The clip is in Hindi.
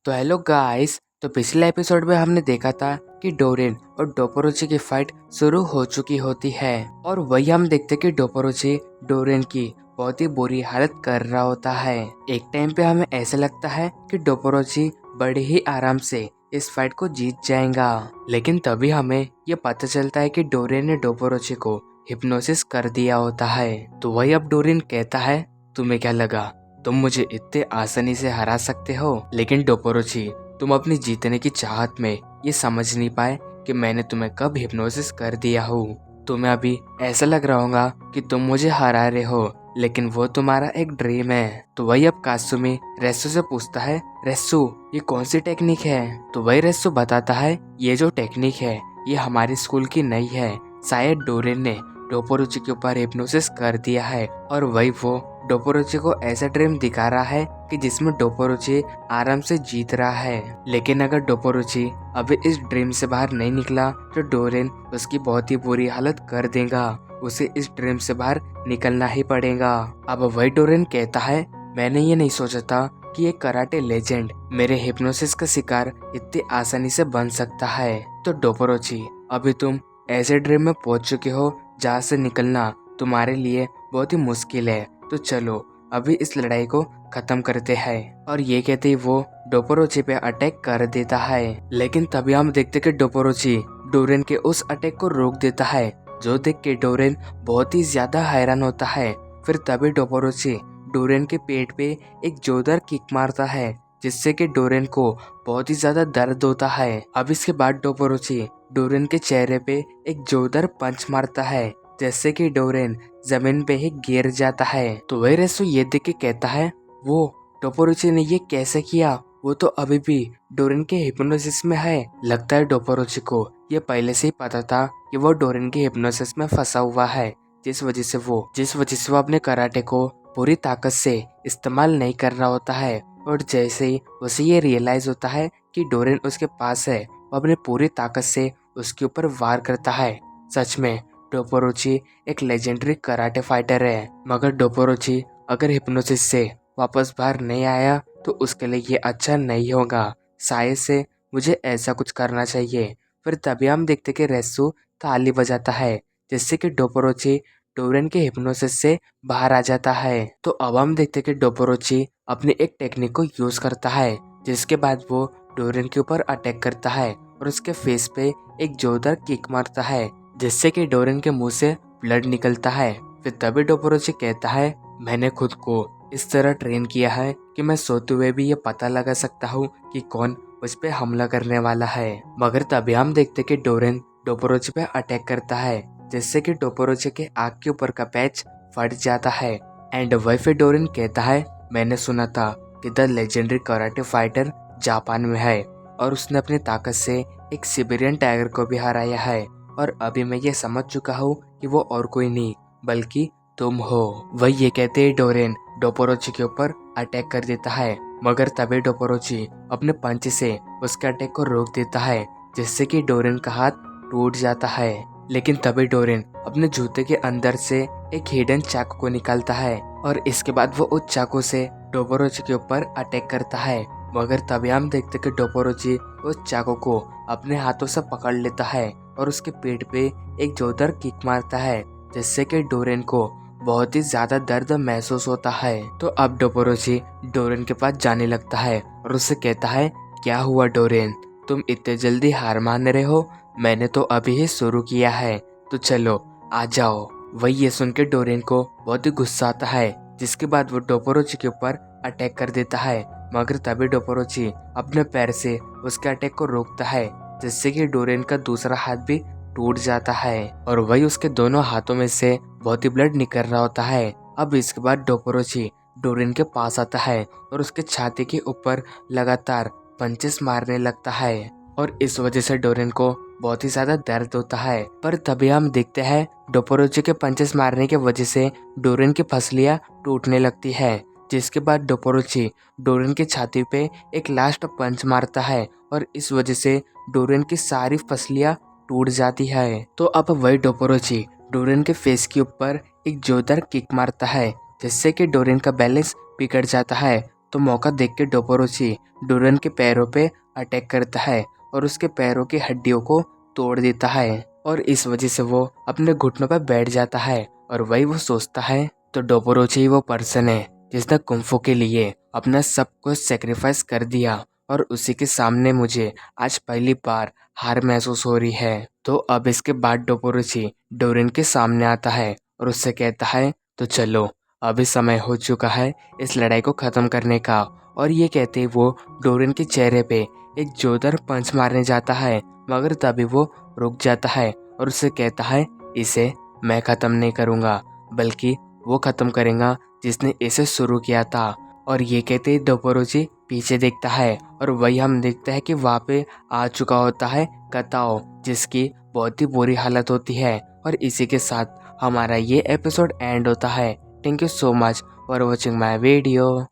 तो हेलो गाइस। तो पिछले एपिसोड में हमने देखा था कि डोरेन और डोपोरोची की फाइट शुरू हो चुकी होती है और वही हम देखते कि डोपोरोची डोरेन की बहुत ही बुरी हालत कर रहा होता है। एक टाइम पे हमें ऐसा लगता है कि डोपोरोची बड़े ही आराम से इस फाइट को जीत जाएगा, लेकिन तभी हमें ये पता चलता है कि डोरेन ने डोपोरोची को हिप्नोसिस कर दिया होता है। तो वही अब डोरेन कहता है, तुम्हें क्या लगा तुम मुझे इतने आसानी से हरा सकते हो? लेकिन डोपोरोची, तुम अपनी जीतने की चाहत में ये समझ नहीं पाए कि मैंने तुम्हें कब हिप्नोसिस कर दिया हूँ। तुम्हें अभी ऐसा लग रहा होगा कि तुम मुझे हरा रहे हो, लेकिन वो तुम्हारा एक ड्रीम है। तो वही अब कात्सुमी रेस्सू से पूछता है, रेस्सू ये कौन सी टेक्निक है? तो वही रेस्सू बताता है, ये जो टेक्निक है ये हमारे स्कूल की नहीं है। शायद डोरेन ने डोपोरोची के ऊपर हिप्नोसिस कर दिया है और वही वो डोपोरोची को ऐसा ड्रीम दिखा रहा है कि जिसमें डोपोरोची आराम से जीत रहा है। लेकिन अगर डोपोरोची अभी इस ड्रीम से बाहर नहीं निकला तो डोरेन उसकी बहुत ही बुरी हालत कर देगा। उसे इस ड्रीम से बाहर निकलना ही पड़ेगा। अब वही डोरेन कहता है, मैंने ये नहीं सोचा था कि एक कराटे लेजेंड मेरे हिप्नोसिस का शिकार इतनी आसानी से बन सकता है। तो डोपोरोची, अभी तुम ऐसे ड्रीम में पहुंच चुके हो जहाँ से निकलना तुम्हारे लिए बहुत ही मुश्किल है। तो चलो अभी इस लड़ाई को खत्म करते हैं। और ये कहते ही वो डोपोरोची पे अटैक कर देता है। लेकिन तभी हम देखते कि डोपोरोची डोरेन के उस अटैक को रोक देता है, जो देख के डोरेन बहुत ही ज्यादा हैरान होता है। फिर तभी डोपोरोची डोरेन के पेट पे एक जोरदार किक मारता है, जिससे कि डोरेन को बहुत ही ज्यादा दर्द होता है। अब इसके बाद डोपोरोची डोरेन के चेहरे पे एक जोरदार पंच मारता है, जैसे कि डोरेन जमीन पे ही गिर जाता है। तो वही रेसो ये देख के कहता है, वो डोपोरोची ने ये कैसे किया? वो तो अभी भी डोरेन के हिप्नोसिस में है। लगता है डोपोरोची को ये पहले से ही पता था कि वो डोरेन के हिप्नोसिस में फंसा हुआ है, जिस वजह से वो अपने कराटे को पूरी ताकत से इस्तेमाल नहीं कर रहा होता है। और जैसे ही उसे ये रियलाइज होता है कि डोरेन उसके पास है, वो अपनी पूरी ताकत से उसके ऊपर वार करता है। सच में डोपोरोची एक लेजेंडरी कराटे फाइटर है, मगर डोपोरोची अगर हिप्नोसिस से वापस बाहर नहीं आया तो उसके लिए ये अच्छा नहीं होगा। शायद से मुझे ऐसा कुछ करना चाहिए। फिर तभी हम देखते कि रेस्सू ताली बजाता है, जिससे कि डोपोरोची डोरेन के हिप्नोसिस से बाहर आ जाता है। तो अब हम देखते कि डोपोरोची अपनी एक टेक्निक को यूज करता है, जिसके बाद वो डोरेन के ऊपर अटैक करता है और उसके फेस पे एक जोरदार किक मारता है, जिससे कि डोरेन के मुंह से ब्लड निकलता है। फिर तभी डोपोरोची कहता है, मैंने खुद को इस तरह ट्रेन किया है कि मैं सोते हुए भी ये पता लगा सकता हूँ कि कौन उस पे हमला करने वाला है। मगर तभी हम देखते कि डोरेन डोपोरोची पे अटैक करता है, जिससे कि डोपोरोची के आँख के ऊपर का पैच फट जाता है। एंड वही फिर डोरेन कहता है, मैंने सुना था कि the legendary karate fighter Japan में है और उसने अपनी ताकत से एक सिबेरियन टाइगर को भी हराया है, और अभी मैं ये समझ चुका हूँ कि वो और कोई नहीं बल्कि तुम हो। वही ये कहते ही डोरेन डोपोरोची के ऊपर अटैक कर देता है, मगर तभी डोपोरोची अपने पंच से उसके अटैक को रोक देता है, जिससे कि डोरेन का हाथ टूट जाता है। लेकिन तभी डोरेन अपने जूते के अंदर से एक हिडन चाकू को निकालता है और इसके बाद वो उस चाकू से डोपोरोची के ऊपर अटैक करता है। मगर तभी हम देखते कि डोपोरोची उस चाकू को अपने हाथों से पकड़ लेता है और उसके पेट पे एक जोरदार किक मारता है, जिससे कि डोरेन को बहुत ही ज्यादा दर्द महसूस होता है। तो अब डोपोरोची डोरेन के पास जाने लगता है और उससे कहता है, क्या हुआ डोरेन, तुम इतने जल्दी हार मान रहे हो? मैंने तो अभी ही शुरू किया है, तो चलो आ जाओ। वही ये सुन के डोरेन को बहुत ही गुस्सा आता है, जिसके बाद वो डोपोरोची के ऊपर अटैक कर देता है। मगर तभी डोपोरोची अपने पैर से उसके अटैक को रोकता है, जिससे कि डोरेन का दूसरा हाथ भी टूट जाता है और वही उसके दोनों हाथों में से बहुत ही ब्लड निकल रहा होता है। अब इसके बाद डोपोरोची डोरेन के पास आता है और उसके छाती के ऊपर लगातार पंचेस मारने लगता है, और इस वजह से डोरेन को बहुत ही ज्यादा दर्द होता है। पर तभी हम देखते हैं डोपोरोची के पंचेस मारने की वजह से डोरेन की फसलियां टूटने लगती है, जिसके बाद डोपोरोची डोरेन की छाती पे एक लास्ट पंच मारता है और इस वजह से डोरेन की सारी फसलियां टूट जाती है। तो अब वही डोपोरोची डोरेन के फेस के ऊपर एक जोरदार किक मारता है, जिससे कि डोरेन का बैलेंस बिगड़ जाता है। तो मौका देख के डोपोरोची डोरेन के पैरों पे अटैक करता है और उसके पैरों की हड्डियों को तोड़ देता है और इस वजह से वो अपने घुटनों पर बैठ जाता है और वही वो सोचता है तो डोपोरोची वो पर्सन है जिसने कुंफू के लिए अपना सब कुछ सेक्रीफाइस कर दिया और उसी के सामने मुझे आज पहली बार हार महसूस हो रही है। तो अब इसके बाद डोपोरोची डोरेन के सामने आता है और उससे कहता है तो चलो अभी समय हो चुका है इस लड़ाई को खत्म करने का। और ये कहते ही वो डोरेन के चेहरे पे एक जोरदार पंच मारने जाता है मगर तभी वो रुक जाता है और उससे कहता है इसे मैं खत्म नहीं करूँगा बल्कि वो खत्म करेगा जिसने इसे शुरू किया था। और ये कहते ही डोपोरोची पीछे देखता है और वही हम देखते हैं कि वहाँ पे आ चुका होता है कताओ जिसकी बहुत ही बुरी हालत होती है। और इसी के साथ हमारा ये एपिसोड एंड होता है। Thank you so much for watching my video.